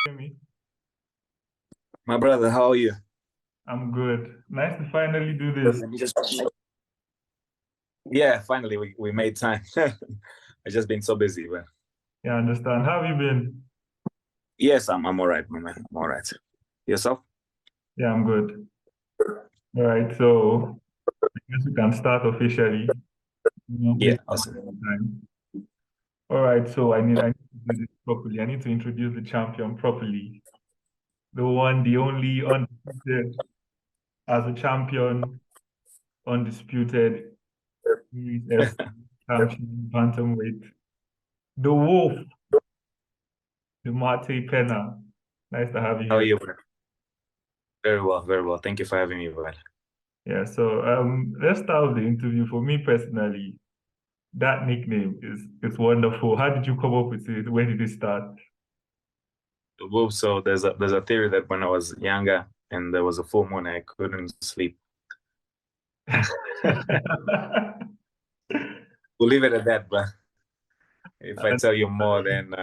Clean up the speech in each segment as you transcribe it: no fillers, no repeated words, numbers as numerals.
Hear me? My brother, how are you? I'm good. Nice to finally do this. Let me just Yeah, finally we made time. I've just been so busy, but Yeah, I understand. How have you been? yes, I'm all right, my man. I'm all right. Yourself? Yeah, I'm good. All right, so I guess we can start officially. Not Yeah, waste awesome. time. All right, so I need to do this properly. I need to introduce the champion properly. The one, the only, undisputed as a champion, undisputed, Series F champion, Bantamweight. The Wolf, Demarte Pena. Nice to have you How are here. you, brother? Very well, very well. Thank you for having me, brother. Yeah, so let's start with the interview. For me personally, that nickname is it's wonderful. How did you come up with it? Where did it start? Well, so there's a theory that when I was younger and there was a full moon, I couldn't sleep. We'll leave it at that, but if I tell you more, then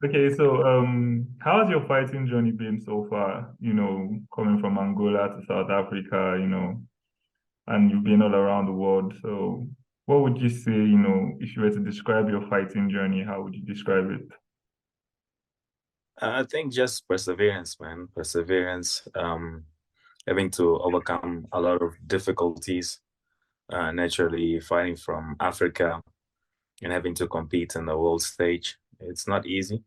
Okay, so how has your fighting journey been so far? Coming from Angola to South Africa, and you've been all around the world. So what would you say, if you were to describe your fighting journey, how would you describe it? I think just perseverance, man. Perseverance, having to overcome a lot of difficulties, naturally fighting from Africa and having to compete in the world stage. It's not easy.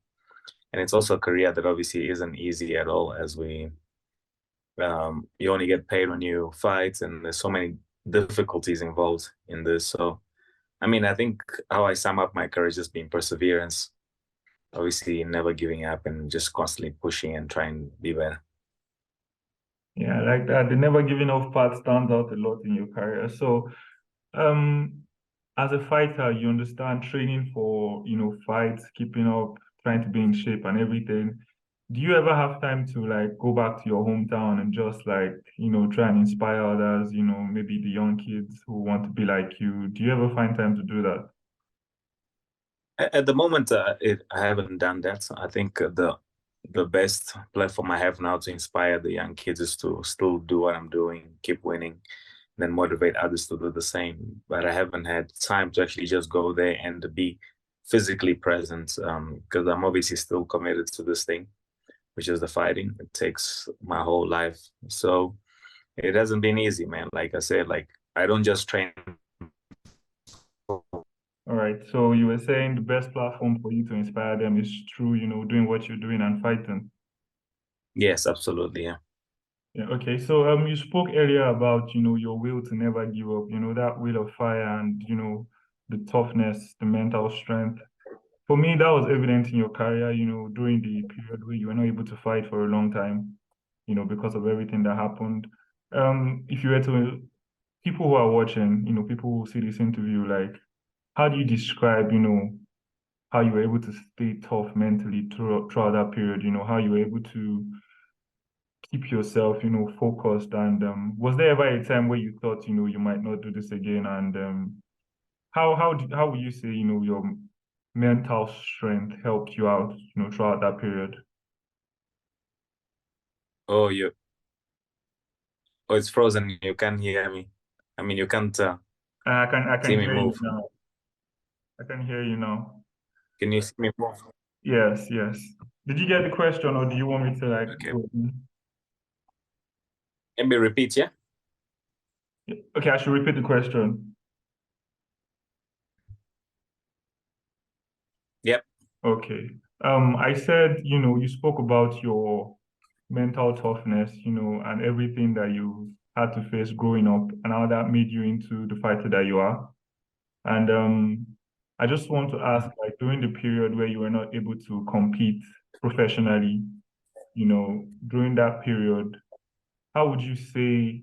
And it's also a career that obviously isn't easy at all, as you only get paid when you fight, and there's so many difficulties involved in this. So, I mean, I think how I sum up my career is just being perseverance, obviously never giving up and just constantly pushing and trying to be better. Yeah, I like that. The never giving up part stands out a lot in your career. So Um, as a fighter, you understand training for, fights, keeping up, trying to be in shape and everything. Do you ever have time to like go back to your hometown and just like, try and inspire others, maybe the young kids who want to be like you? Do you ever find time to do that? At the moment, I haven't done that. So I think the best platform I have now to inspire the young kids is to still do what I'm doing, keep winning, then motivate others to do the same. But I haven't had time to actually just go there and be physically present because I'm obviously still committed to this thing, which is the fighting. It takes my whole life. So it hasn't been easy, man. Like I said, like I don't just train. All right. So you were saying the best platform for you to inspire them is through, doing what you're doing and fighting. Yes, absolutely. Yeah. Yeah, okay. So you spoke earlier about, your will to never give up, that will of fire and, the toughness, the mental strength. For me, that was evident in your career, during the period where you were not able to fight for a long time, because of everything that happened. If you were to people who are watching, people who see this interview, like, how do you describe, how you were able to stay tough mentally throughout that period, how you were able to keep yourself, focused? And was there ever a time where you thought, you might not do this again? And how would you say, your mental strength helped you out, throughout that period? Oh, it's frozen. You can't hear me. I mean, you can't I can see me hear you move. now. I can hear you now. Can you see me move? Yes, yes. Did you get the question, or do you want me to like Okay. go? Can we repeat, yeah? Okay, I should repeat the question. Yep. Okay. I said, you spoke about your mental toughness, and everything that you had to face growing up and how that made you into the fighter that you are. And I just want to ask, like during the period where you were not able to compete professionally, during that period, how would you say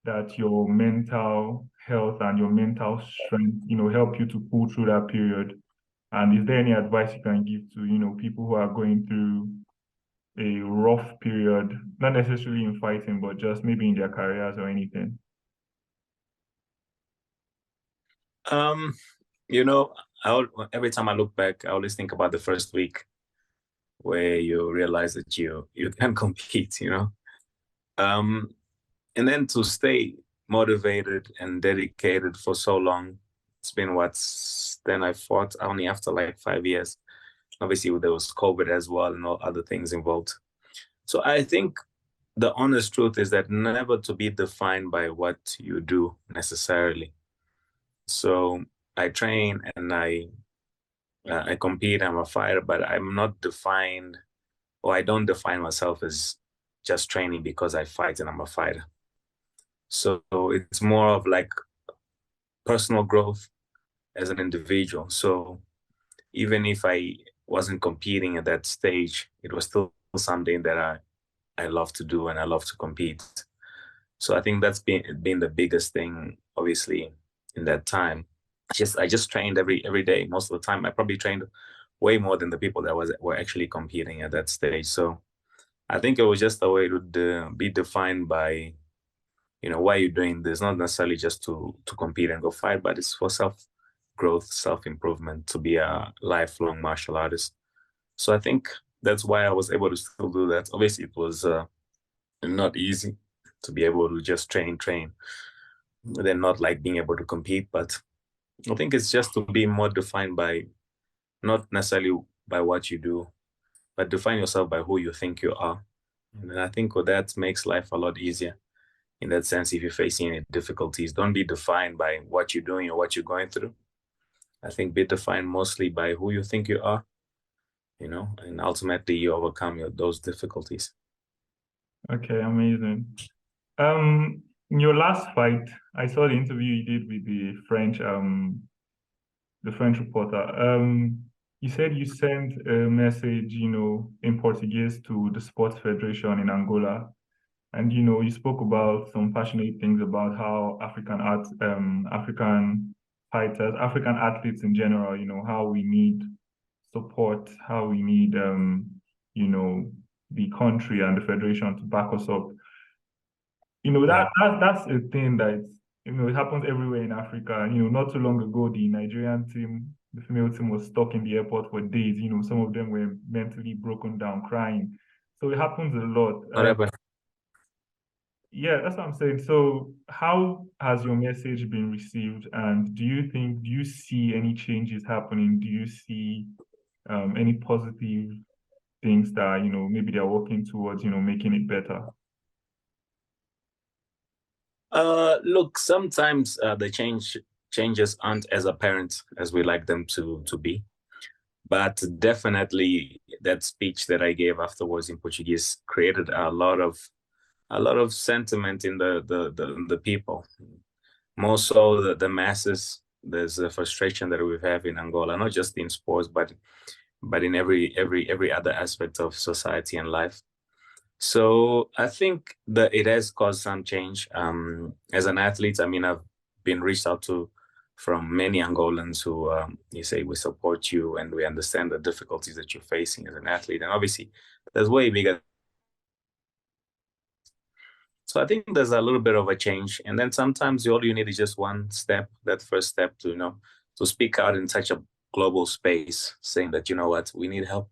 that your mental health and your mental strength, help you to pull through that period? And is there any advice you can give to, people who are going through a rough period, not necessarily in fighting, but just maybe in their careers or anything? Um, You know, every time I look back, I always think about the first week where you realize that you can compete, you know. Um, and then to stay motivated and dedicated for so long, it's been what's then I fought only after like 5 years. Obviously, there was COVID as well and all other things involved. So I think the honest truth is that never to be defined by what you do necessarily. So I train and I compete. I'm a fighter, but I'm not defined, or I don't define myself as just training because I fight and I'm a fighter. So it's more of like personal growth as an individual. So even if I wasn't competing at that stage, it was still something that I love to do and I love to compete. So I think that's been the biggest thing, obviously, in that time. I just trained every day. Most of the time, I probably trained way more than the people that were actually competing at that stage. So I think it was just a way to be defined by, you know, why you're doing this. Not necessarily just to compete and go fight, but it's for self growth, self improvement, to be a lifelong martial artist. So I think that's why I was able to still do that. Obviously, it was not easy to be able to just train, then not like being able to compete. But I think it's just to be more defined by not necessarily by what you do, but define yourself by who you think you are. And I think that makes life a lot easier. In that sense, if you're facing any difficulties, don't be defined by what you're doing or what you're going through. I think be defined mostly by who you think you are, you know, and ultimately you overcome those difficulties. Okay, amazing. In your last fight, I saw the interview you did with the French reporter. You said you sent a message, in Portuguese to the Sports Federation in Angola, and you spoke about some passionate things about how African fighters, African athletes in general, how we need support, how we need, you know, the country and the federation to back us up. Yeah. That's a thing that it happens everywhere in Africa. And not too long ago, the Nigerian team, the female team, was stuck in the airport for days. Some of them were mentally broken down, crying. So it happens a lot. Whatever. Yeah, that's what I'm saying. So how has your message been received? And do you see any changes happening? Do you see any positive things that, maybe they're working towards, making it better? Look, sometimes the changes aren't as apparent as we like them to be. But definitely that speech that I gave afterwards in Portuguese created a lot of sentiment in the people. More so the masses. There's a frustration that we have in Angola, not just in sports, but in every other aspect of society and life. So I think that it has caused some change. As an athlete, I mean, I've been reached out to from many Angolans who you say we support you and we understand the difficulties that you're facing as an athlete. And obviously, there's way bigger. So I think there's a little bit of a change. And then sometimes all you need is just one step, that first step to, to speak out in such a global space, saying that, you know what, we need help.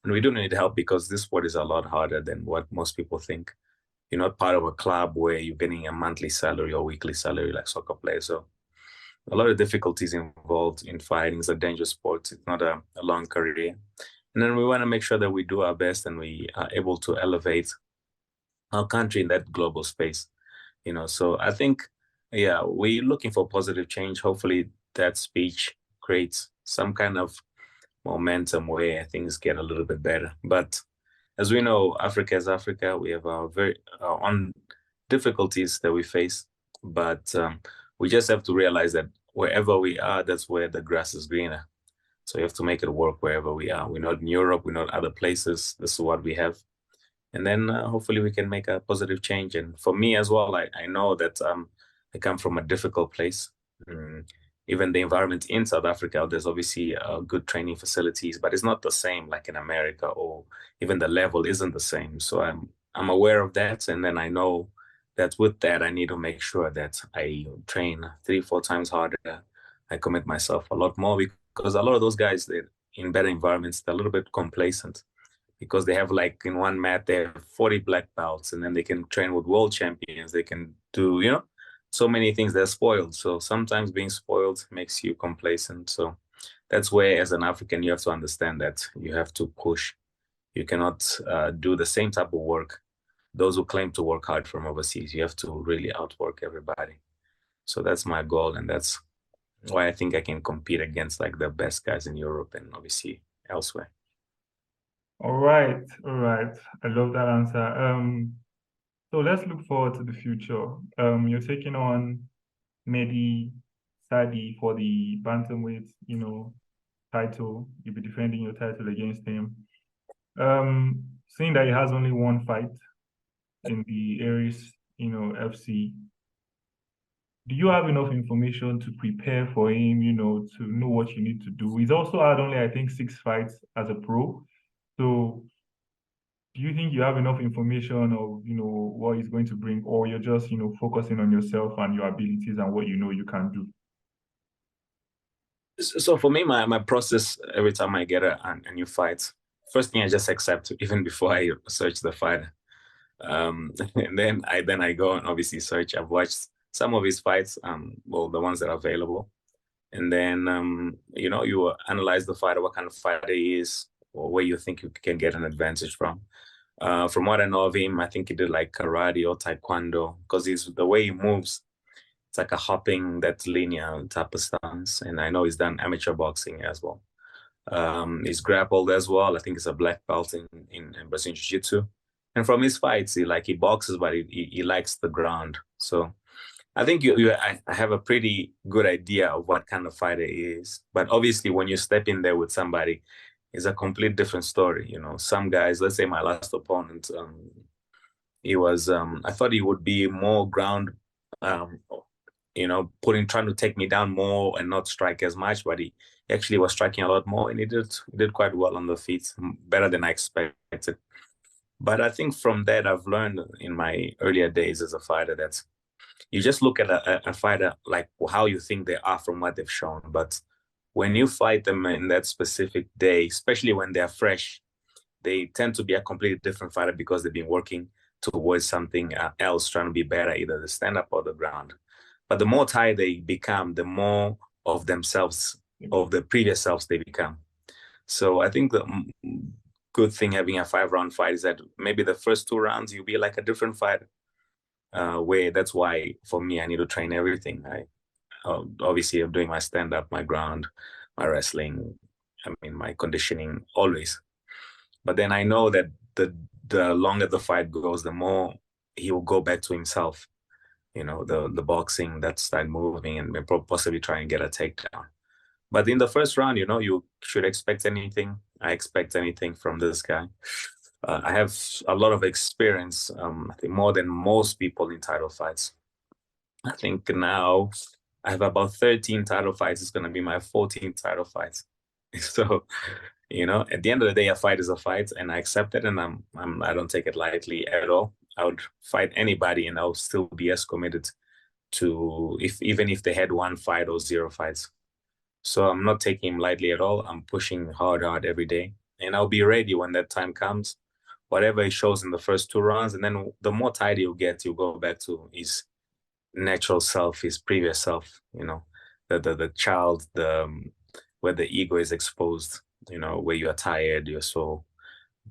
And we do need help because this sport is a lot harder than what most people think. You're not part of a club where you're getting a monthly salary or weekly salary like soccer players. So a lot of difficulties involved in fighting. It's a dangerous sport. It's not a long career. And then we want to make sure that we do our best and we are able to elevate our country in that global space. So I think, yeah, we're looking for positive change. Hopefully that speech creates some kind of momentum where things get a little bit better. But as we know, Africa is Africa. We have our very own difficulties that we face, but we just have to realize that wherever we are, that's where the grass is greener. So you have to make it work wherever we are. We're not in Europe. We're not other places. This is what we have. And then hopefully we can make a positive change. And for me as well, I know that I come from a difficult place. Mm. Even the environment in South Africa, there's obviously good training facilities, but it's not the same like in America, or even the level isn't the same. So I'm aware of that, and then I know that with that, I need to make sure that I train 3, 4 times harder. I commit myself a lot more because a lot of those guys, they in better environments, they're a little bit complacent because they have like in one mat they have 40 black belts, and then they can train with world champions. They can do, so many things. They're spoiled. So sometimes being spoiled makes you complacent. So that's where, as an African, you have to understand that you have to push. You cannot do the same type of work. Those who claim to work hard from overseas, you have to really outwork everybody. So that's my goal, and that's why I think I can compete against like the best guys in Europe and obviously elsewhere. All right, all right. I love that answer. So let's look forward to the future. You're taking on Mehdi Saadi for the bantamweight, title. You'll be defending your title against him. Seeing that he has only one fight in the ARES, FC, do you have enough information to prepare for him, to know what you need to do? He's also had only, I think, 6 fights as a pro. So do you think you have enough information of, what he's going to bring, or you're just, focusing on yourself and your abilities and what you know you can do? So for me, my process every time I get a new fight, first thing I just accept even before I search the fighter. And then I go and obviously search. I've watched some of his fights, well, the ones that are available. And then you analyze the fighter, what kind of fighter he is, or where you think you can get an advantage from. From what I know of him, I think he did like karate or taekwondo because the way he moves, it's like a hopping, that's linear type of stance. And I know he's done amateur boxing as well. He's grappled as well. I think he's a black belt in Brazilian Jiu-Jitsu. And from his fights, he boxes, but he likes the ground. So I think I have a pretty good idea of what kind of fighter he is. But obviously, when you step in there with somebody, it's a complete different story. Some guys, let's say my last opponent, he was, I thought he would be more ground, um, trying to take me down more and not strike as much, but he actually was striking a lot more, and he did quite well on the feet, better than I expected. But I think from that, I've learned in my earlier days as a fighter that you just look at a fighter like how you think they are from what they've shown. But when you fight them in that specific day, especially when they're fresh, they tend to be a completely different fighter because they've been working towards something else, trying to be better, either the stand up or the ground. But the more tired they become, the more of themselves, of the previous selves they become. So I think the good thing having a 5-round fight is that maybe the first 2 rounds you'll be like a different fighter. Where that's why for me I need to train everything. Obviously I'm doing my stand up, my ground, my wrestling, I mean my conditioning always. But then I know that the longer the fight goes, the more he will go back to himself. The boxing that start moving and possibly try and get a takedown. But in the first round, you should expect anything. I expect anything from this guy. I have a lot of experience, I think more than most people in title fights. I think now I have about 13 title fights. It's going to be my 14th title fight. So, at the end of the day, a fight is a fight, and I accept it, and I don't take it lightly at all. I would fight anybody, and I'll still be as committed to even if they had 1 fight or 0 fights. So I'm not taking him lightly at all. I'm pushing hard every day, and I'll be ready when that time comes. Whatever he shows in the first 2 rounds, and then the more tired he'll get, he'll go back to his natural self, his previous self. The child, where the ego is exposed. Where you are tired, you're so.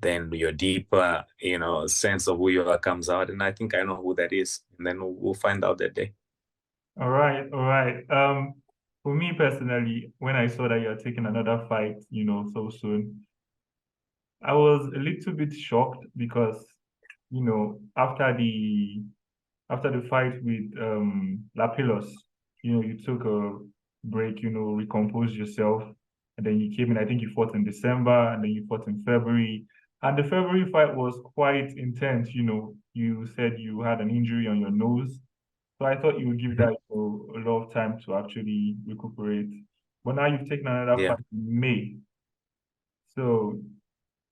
Then your deeper, sense of who you are comes out, and I think I know who that is, and then we'll find out that day. All right, all right. For me personally, when I saw that you're taking another fight, so soon, I was a little bit shocked because, after the fight with Lapilus, you took a break, recomposed yourself, and then you came in. I think you fought in December, and then you fought in February. And the February fight was quite intense. You said you had an injury on your nose, so I thought you would give that a lot of time to actually recuperate. But now you've taken another Yeah. fight in May. So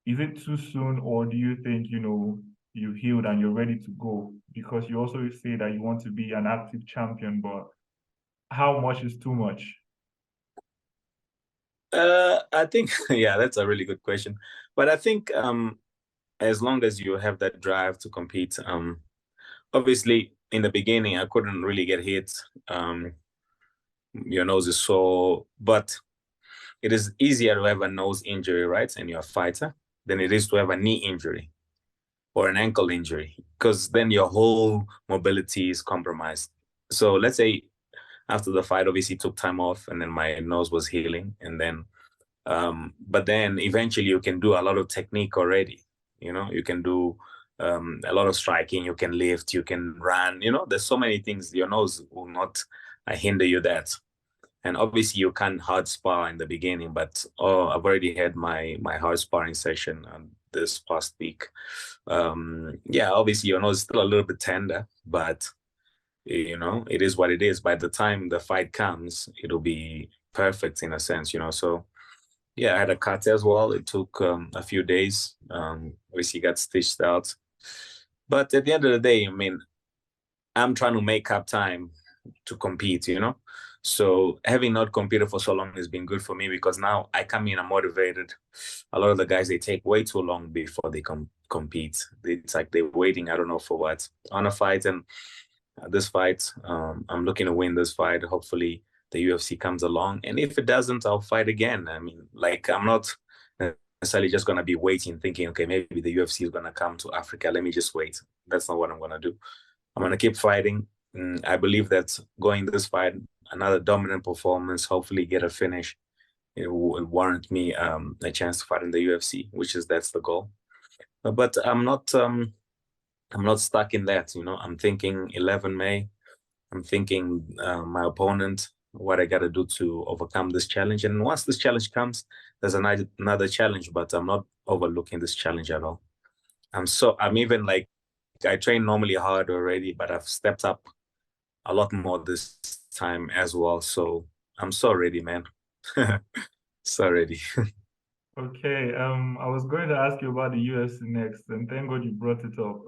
is it too soon, or do you think, you've healed and you're ready to go? Because you also say that you want to be an active champion, but how much is too much? I think yeah, that's a really good question. But I think as long as you have that drive to compete, obviously in the beginning I couldn't really get hit. Your nose is sore, but it is easier to have a nose injury, right? And you're a fighter than it is to have a knee injury or an ankle injury, because then your whole mobility is compromised. So let's say after the fight, obviously took time off and then my nose was healing. And then, but then eventually you can do a lot of technique already. You know, you can do a lot of striking, you can lift, you can run, you know, there's so many things. Your nose will not hinder you that. And obviously you can't hard spar in the beginning, but I've already had my hard sparring session this past week. Yeah, obviously your nose is still a little bit tender, but you know, it is what it is. By the time the fight comes, it'll be perfect in a sense, you know. So yeah, I had a cut as well. It took a few days. Obviously got stitched out. But at the end of the day, I mean, I'm trying to make up time to compete, you know? So having not competed for so long has been good for me because now I come in, I'm motivated. A lot of the guys, they take way too long before they compete. It's like they're waiting, I don't know for what, on a fight. And this fight, I'm looking to win this fight. Hopefully the UFC comes along. And if it doesn't, I'll fight again. I mean, like, I'm not necessarily just going to be waiting, thinking, okay, maybe the UFC is going to come to Africa. Let me just wait. That's not what I'm going to do. I'm going to keep fighting. I believe that going this fight, another dominant performance, hopefully get a finish, it will warrant me a chance to fight in the UFC, that's the goal. But I'm not stuck in that. You know, I'm thinking 11 May. I'm thinking my opponent, what I got to do to overcome this challenge. And once this challenge comes, there's another challenge, but I'm not overlooking this challenge at all. I'm even like, I train normally hard already, but I've stepped up a lot more this time as well. So I'm so ready, man. So ready. Okay, I was going to ask you about the UFC next, and thank God you brought it up.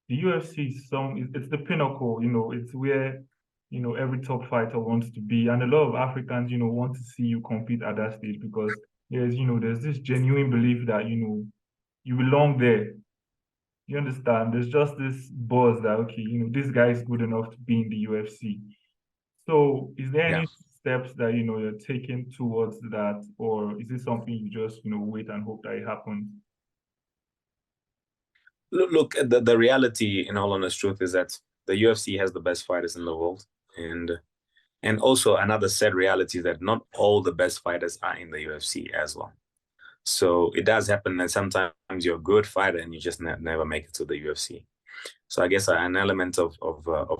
The UFC is it's the pinnacle, you know, it's where, you know, every top fighter wants to be. And a lot of Africans, you know, want to see you compete at that stage because there's this genuine belief that, you know, you belong there. You understand? There's just this buzz that, okay, you know, this guy is good enough to be in the UFC. So is there Yeah. any steps that, you know, you're taking towards that, or is it something you just, you know, wait and hope that it happens? Look, the reality, in all honest truth, is that the UFC has the best fighters in the world, and also another sad reality is that not all the best fighters are in the UFC as well. So it does happen that sometimes you're a good fighter and you just never make it to the UFC. So I guess an element of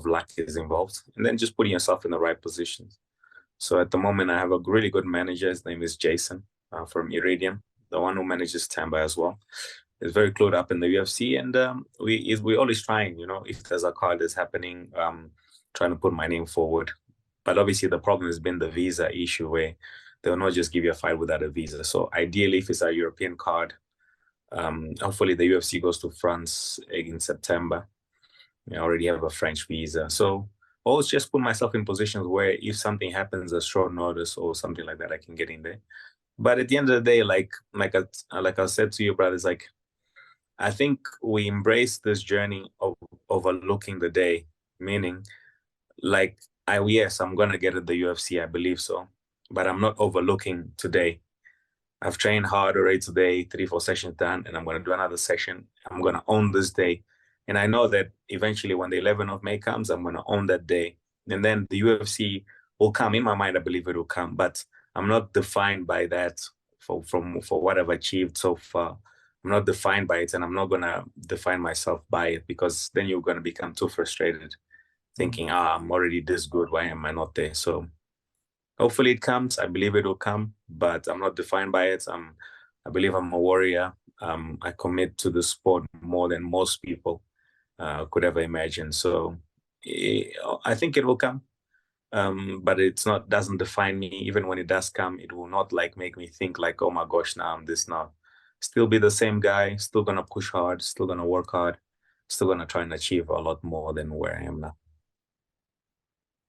luck is involved, and then just putting yourself in the right positions. So at the moment, I have a really good manager. His name is Jason from Iridium, the one who manages Tamba as well. Is very clued up in the UFC, and we're always trying. You know, if there's a card that's happening, trying to put my name forward. But obviously, the problem has been the visa issue, where they will not just give you a fight without a visa. So ideally, if it's a European card, hopefully the UFC goes to France in September. I already have a French visa, so I always just put myself in positions where if something happens at short notice or something like that, I can get in there. But at the end of the day, like I said to you, brothers, like I think we embrace this journey of overlooking the day, meaning like yes, I'm gonna get at the UFC, I believe so, but I'm not overlooking today. I've trained hard already today, 3, 4 sessions done, and I'm gonna do another session. I'm gonna own this day. And I know that eventually when the 11th of May comes, I'm gonna own that day. And then the UFC will come. In my mind, I believe it will come, but I'm not defined by that for what I've achieved so far. I'm not defined by it, and I'm not gonna define myself by it because then you're gonna become too frustrated, Mm. thinking, I'm already this good. Why am I not there? So hopefully it comes. I believe it will come, but I'm not defined by it. I believe I'm a warrior. I commit to the sport more than most people could ever imagine. So I think it will come. But it's not doesn't define me. Even when it does come, it will not like make me think like, oh my gosh, now I'm this now. Still be the same guy, still gonna push hard, still gonna work hard, still gonna try and achieve a lot more than where I am now.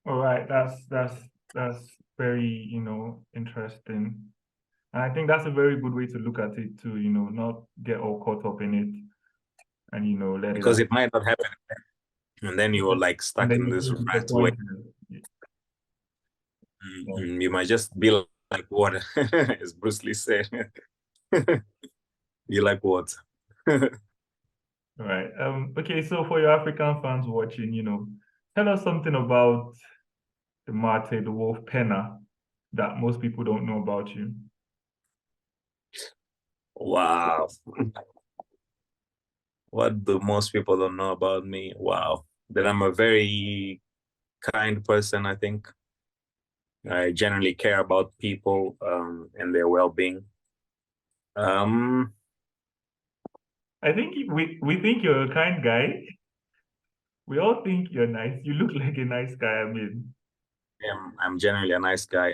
All right, that's very, interesting. And I think that's a very good way to look at it too, not get all caught up in it and, let it Because out. it might not happen, and then you're like And stuck then in you this feel rat way. disappointed. Yeah. You might just be like water, as Bruce Lee said. You like water. Right. Okay, so for your African fans watching, tell us something about Demarte, the Wolf Pena, that most people don't know about you. Wow. What do most people don't know about me? Wow. That I'm a very kind person, I think. I generally care about people and their well-being. Um, I think we think you're a kind guy. We all think you're nice. You look like a nice guy. I mean, I'm generally a nice guy.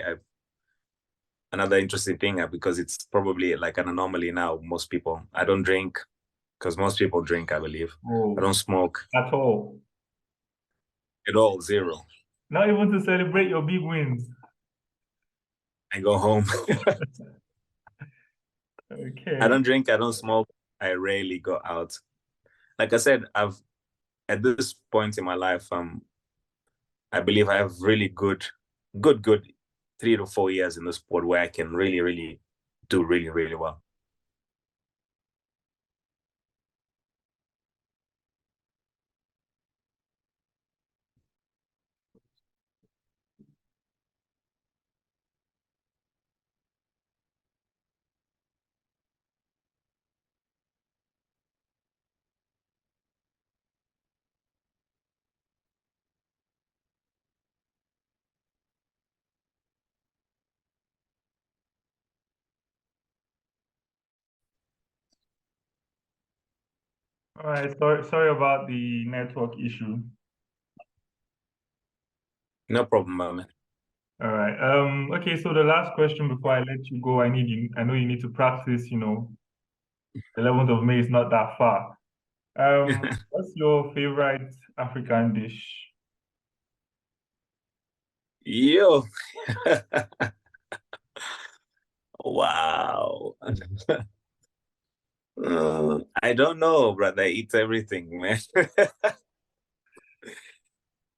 Another interesting thing, because it's probably like an anomaly now. Most people, I don't drink because most people drink, I believe. I oh, don't smoke at all. at all, zero. Not even to celebrate your big wins. I go home. I Okay. don't drink, I don't smoke. I rarely go out. Like I said, I've at this point in my life, I believe I have really good 3 to 4 years in the sport where I can really, really do really, really well. All right. Sorry about the network issue. No problem, man. All right. Okay, so the last question before I let you go, I know you need to practice, the 11th of May is not that far. What's your favorite African dish? Yo. Wow. I don't know, brother. I eat everything, man.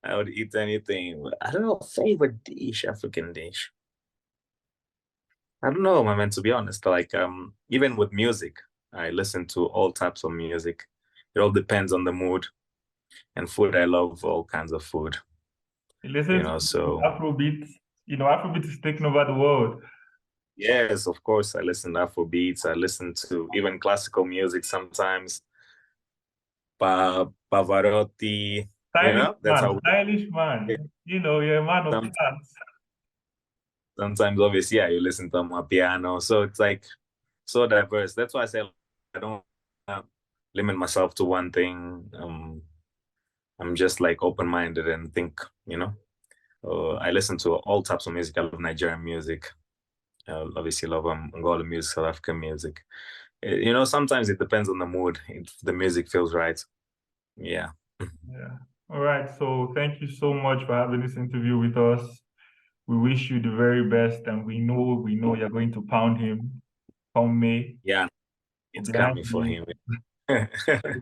I would eat anything. I don't know, favorite dish, African dish. I don't know, my man, to be honest. Like, even with music, I listen to all types of music. It all depends on the mood. And food, I love all kinds of food, You listen to so Afrobeat. Afrobeat is taking over the world. yes, of course, I listen to Afrobeats. I listen to even classical music sometimes. Pavarotti, that's how Stylish man. You're a man of some, class. sometimes obviously, yeah, you listen to my piano. So it's like so diverse. That's why I say I don't limit myself to one thing. I'm just like open-minded and think. I listen to all types of music. I love Nigerian music. Obviously love Angola music, South African music. Sometimes it depends on the mood. If the music feels right. Yeah. Yeah. All right. So thank you so much for having this interview with us. We wish you the very best, and we know you're going to pound him come May. Yeah, We're it's behind coming for you. him.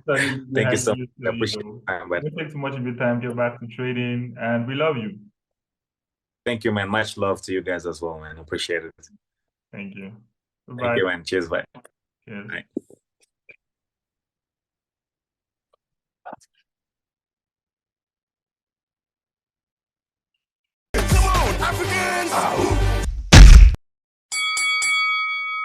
Totally Thank you behind so much. you. So, I appreciate the time, but don't take too much of your time. Get back to trading, and we love you. thank you, man. Much love to you guys as well, man. Appreciate it. Thank you. Thank Goodbye. you, man. Cheers, bye. Cheers. Bye. Come on, Africans!